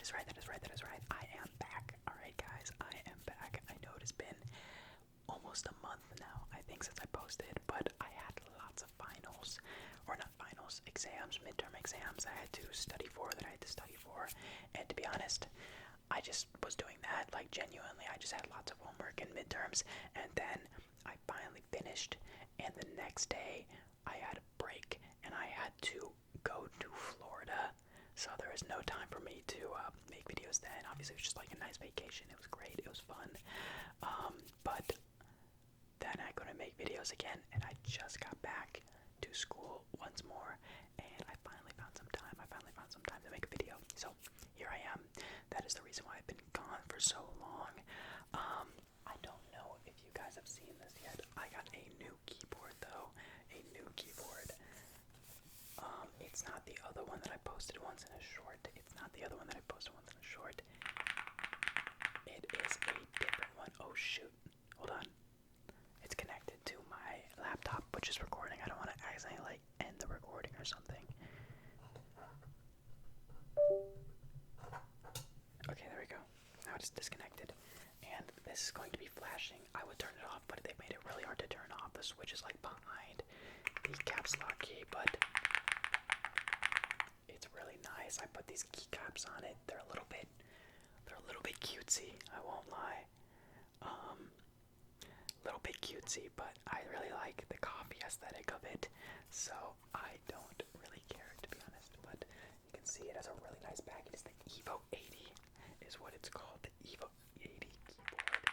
is right, that is right, that is right. I am back. Alright guys, I am back. I know it has been almost a month now, I think, since I posted, but I had lots of finals, or not finals, exams, midterm exams I had to study for, and to be honest, I just was doing that, like genuinely, I just had lots of homework and midterms, and then I finally finished, and the next day I had a break, and I had to go to Florida, so there was no time for me to make videos then. Obviously it was just like a nice vacation, it was great, it was fun, but then I couldn't make videos again, and I just got back to school once more, and I finally found some time to make a video, so here I am. That is the reason why I've been gone for so long. I don't know if you guys have seen this yet. I got a new keyboard though, a new keyboard. It's not the other one that I posted once in a short. It is a different one. Oh shoot, hold on. It's connected to my laptop, which is recording. I don't want to accidentally like end the recording or something. Okay, there we go. Now it's disconnected. And this is going to be flashing. I would turn it off, but they made it really hard to turn off. The switch is like behind the caps lock key, but it's really nice. I put these keycaps on it. They're a little bit cutesy, I won't lie. Little bit cutesy, but I really like the coffee aesthetic of it, so I don't really care, to be honest. But you can see it has a really nice back. It is the Evo 80 is what it's called, the Evo 80 keyboard.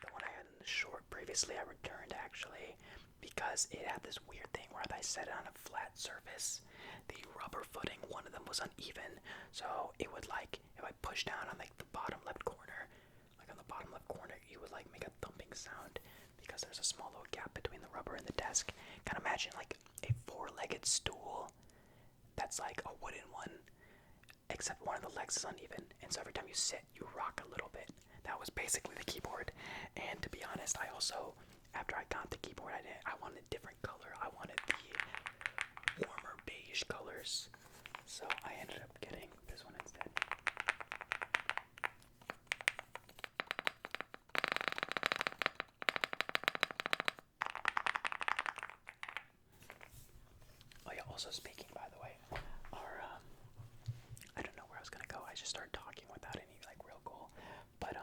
The one I had in the short previously I returned actually because it had this weird thing where if I set it on a flat surface, the rubber footing, one of them was uneven, so it would like, if I push down on like the bottom left corner, it would like make a thumping sound because there's a small little gap between the rubber and the desk. Kind of imagine like a four-legged stool that's like a wooden one, except one of the legs is uneven, and so every time you sit, you rock a little bit. That was basically the keyboard, and to be honest, I also, after I got the keyboard, I wanted a different color. I wanted the warmer beige colors, so I ended up getting this one instead. Oh yeah, also speaking, by the way, I don't know where I was gonna go. I just started talking without any like real goal. But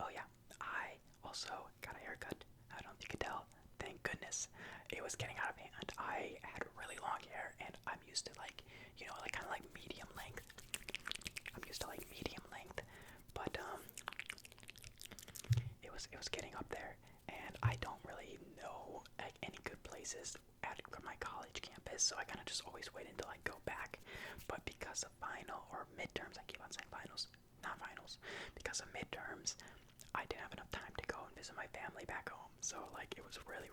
oh yeah, I also got a haircut. I don't know if you could tell. Thank goodness. It was getting out of hand. I had really long hair, and I'm used to like, you know, like kind of like medium length. But it was getting up there, and I don't really know like any good places at my college campus, so I kind of just always wait until I go back. But because of final or midterms, I keep on saying finals, not finals, because of midterms, I didn't have enough time to go and visit my family back home. So like it was really it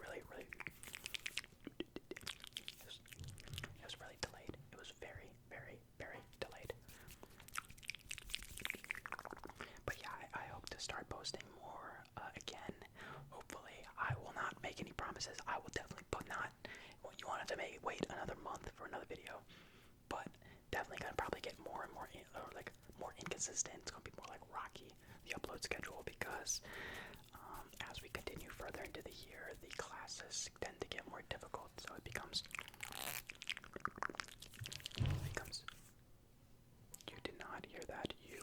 was really delayed. It was very delayed. But yeah, I hope to start posting more again. Hopefully, I will not make any promises. I will definitely not. You wanted to wait another month for another video, but definitely gonna probably get more and more more inconsistent. It's gonna be more like rocky, the upload schedule, because as we continue further into the year, the classes tend to get more difficult. So it becomes. You did not hear that. You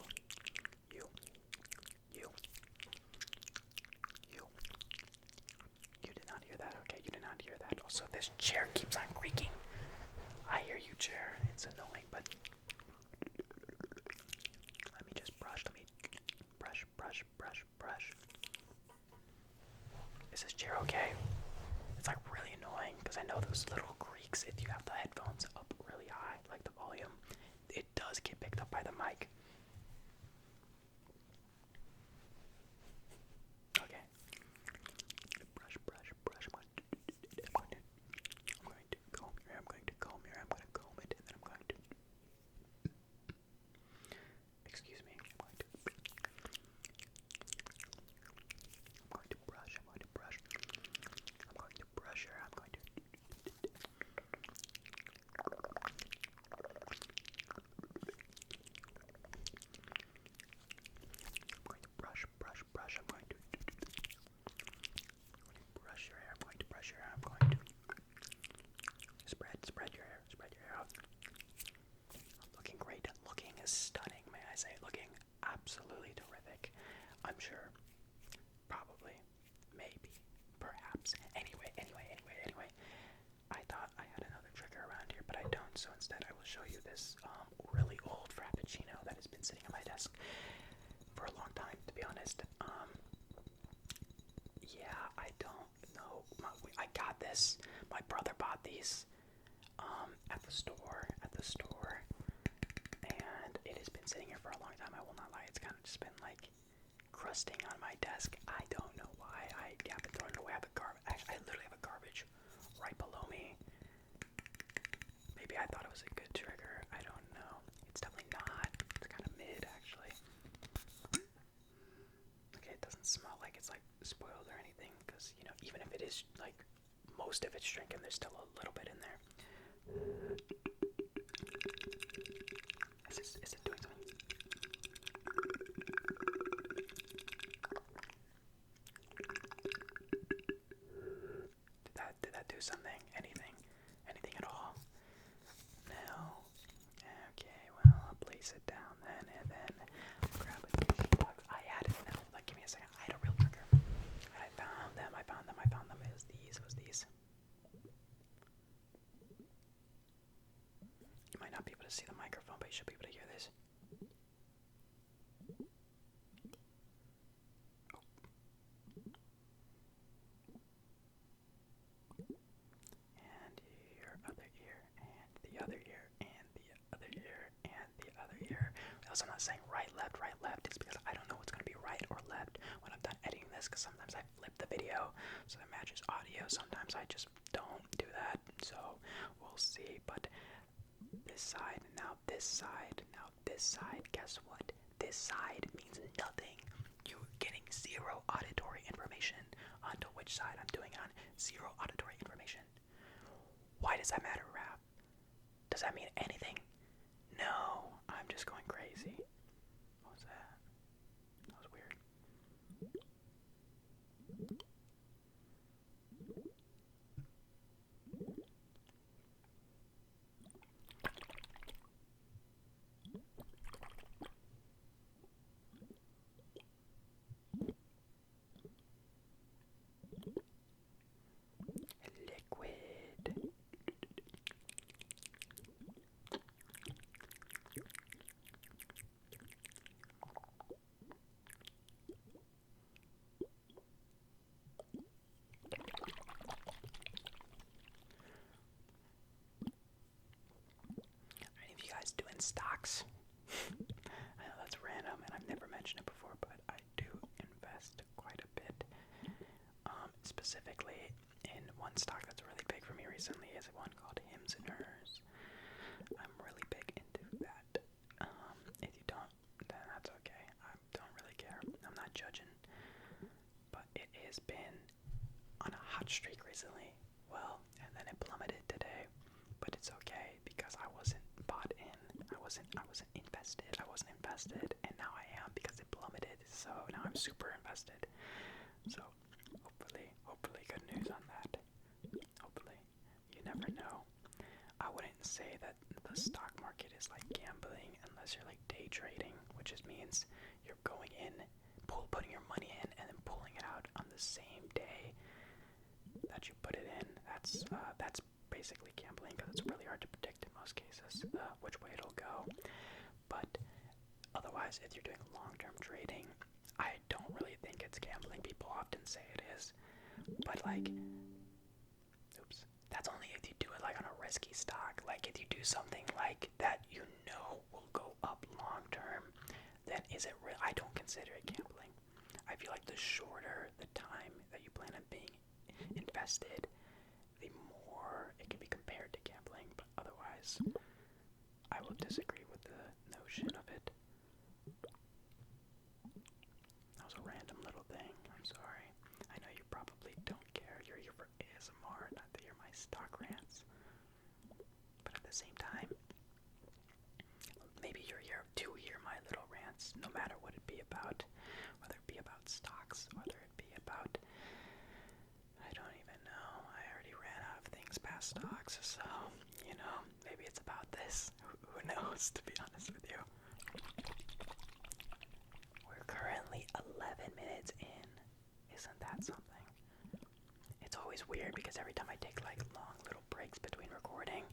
did not hear that. Okay, you did not hear that. Also, this chair keeps on creaking. I hear you, chair. It's annoying, but let me just brush. Let me brush. Is this chair okay? It's like really annoying because I know those little creaks if you have the headphones up really high, like the volume. It does get picked up by the mic. Okay. Brush. I'm going to comb here. I'm going to comb it, and then I'm going to. Excuse me. I'm going to brush. I'm going to brush here. I'm going to. absolutely terrific. I'm sure. Probably. Maybe. Perhaps. Anyway. I thought I had another trigger around here, but I don't, so instead I will show you this really old Frappuccino that has been sitting on my desk for a long time, to be honest. Yeah, I don't know. I got this. My brother bought these at the store, and it has been sitting here for a long time. I will not lie. It's kind of just been like crusting on my desk. I don't know why. I haven't thrown it away. I literally have a garbage right below me. Maybe I thought it was a good trigger. I don't know. It's definitely not. It's kind of mid, actually. Okay, it doesn't smell like it's like spoiled or anything, because you know, even if it is like most of it's drinking, there's still a little bit in there. Is it doing something? Did that do something? Anything at all? No. Okay, well, I'll place it down then, and then I'll grab a tissue box. I had it. No, like, give me a second. I had a real trigger. I found them. It was these. You might not be able to see the microphone, but you should be able to hear this. And your other ear, and the other ear, and the other ear, and the other ear. Also, I'm not saying right, left. It's because I don't know what's going to be right or left when I'm done editing this, because sometimes I flip the video so that matches audio. Sometimes I just don't do that. So we'll see. But this side, now this side, now this side. Guess what? This side means nothing. You're getting zero auditory information onto which side I'm doing on. Zero auditory information. Why does that matter, Rap? Does that mean anything? No, I'm just going crazy. What was that? That was weird. Liquid. Are any of you guys doing stocks? I know that's random, and I've never mentioned it before, but I do invest quite a bit. Specifically in one stock that's really big for me recently is one called Hims and Hers. I'm really big into that. If you don't, then that's okay. I don't really care. I'm not judging. But it has been on a hot streak recently. Well, and then it plummeted today. But it's okay because I wasn't bought in. I wasn't invested. And now I am because it plummeted. So now I'm super invested. So hopefully good news on that. Hopefully. You never know. I wouldn't say that the stock market is like gambling unless you're like day trading, which just means you're going in, putting your money in, and then pulling it out on the same day that you put it in. That's basically gambling, because it's really hard to predict in most cases which way it'll go. But otherwise, if you're doing long-term trading, I don't really think it's gambling. People often say it is, but like, that's only if you do it like on a risky stock. Like if you do something like that you know will go up long-term, then is it real? I don't consider it gambling. I feel like the shorter the time that you plan on being invested, the more it can be compared to gambling. But otherwise, I will disagree with the notion of it. That was a random little thing. I'm sorry. I know you probably don't care. You're here for ASMR, not to hear my stock rants. But at the same time, maybe you're here to hear my little rants, no matter what it be about. Whether it be about stocks, whether it be about, I don't even know. I already ran out of things past stocks, so, you know, maybe it's about this. Who knows, to be honest with you. weird because every time I take like long little breaks between recording,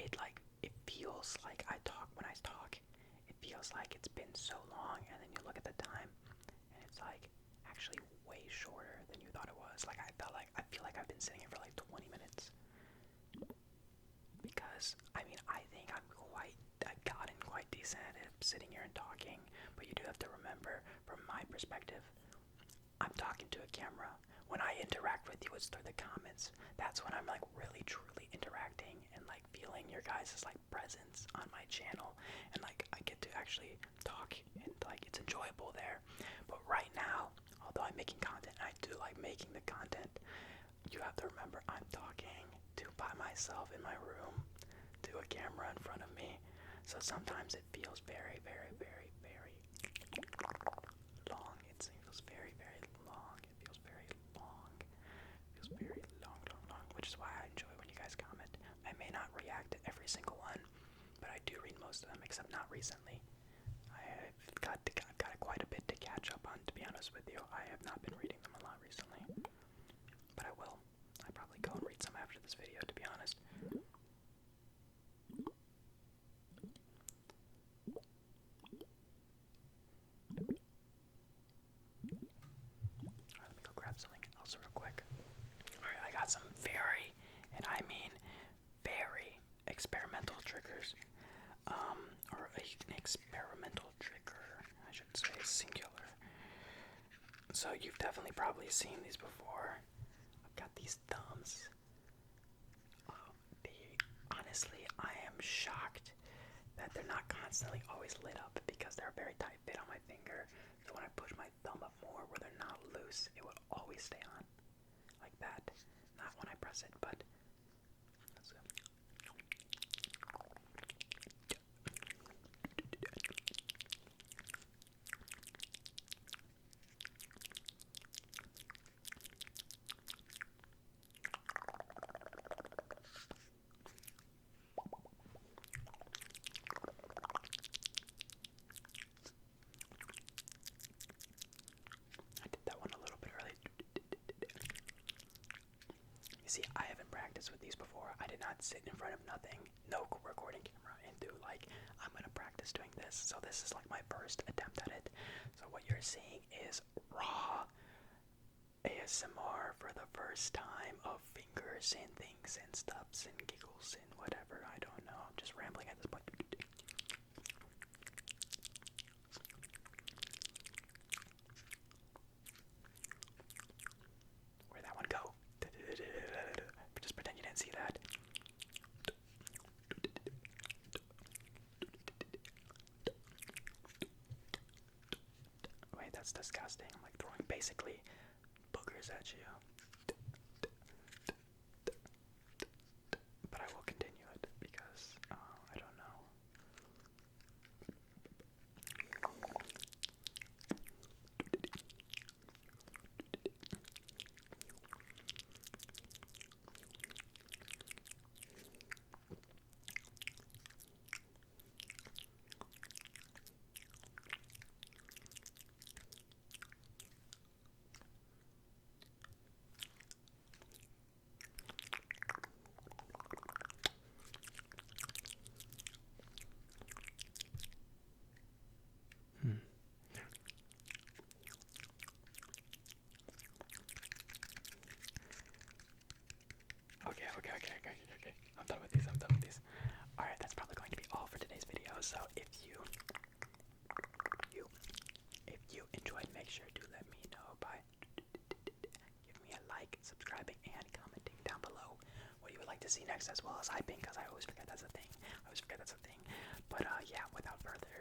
it feels like I talk when I talk. It feels like it's been so long, and then you look at the time, and it's like actually way shorter than you thought it was. Like I feel like I've been sitting here for like 20 minutes. Because I think I've gotten quite decent at sitting here and talking, but you do have to remember, from my perspective, I'm talking to a camera. When I interact with you, it's through the comments. That's when I'm like really truly interacting and like feeling your guys' like presence on my channel, and like I get to actually talk, and like it's enjoyable there. But right now, although I'm making content, and I do like making the content, you have to remember I'm talking by myself in my room to a camera in front of me. So sometimes it feels very, very, very, very long. It feels very, very long. It feels very long. It feels very long, long, long. Which is why I enjoy when you guys comment. I may not react to every single one, but I do read most of them, except not recently. I've got quite a bit to catch up on, to be honest with you. I have not been reading them a lot recently, but I will. I'll probably go and read some after this video, to be honest. Alright, let me go grab something else real quick. Alright, I got some very, and I mean very, experimental triggers. Or an experimental trigger, I should say, singular. So you've definitely probably seen these before. I've got these thumbs. Honestly, I am shocked that they're not constantly always lit up, because they're a very tight fit on my finger. So when I push my thumb up more where they're not loose, it will always stay on. Like that. Not when I press it, but let's go. I did that one a little bit early. You see, I haven't practiced with these before. I did not sit in front of nothing, no recording camera, and do like, I'm gonna practice doing this. So this is like my first attempt at it. So what you're seeing is raw ASMR for the first time of fingers and things and stuffs and giggles and whatever. I don't know. I'm just rambling at this point. Where'd that one go? Just pretend you didn't see that. Wait, that's disgusting. I'm like throwing basically boogers at you. But I will continue it because I don't know. Okay. I'm done with these. Alright, that's probably going to be all for today's video. So if you enjoyed, make sure to let me know by giving me a like, subscribing, and commenting down below what you would like to see next, as well as hyping, because I always forget that's a thing. But yeah, without further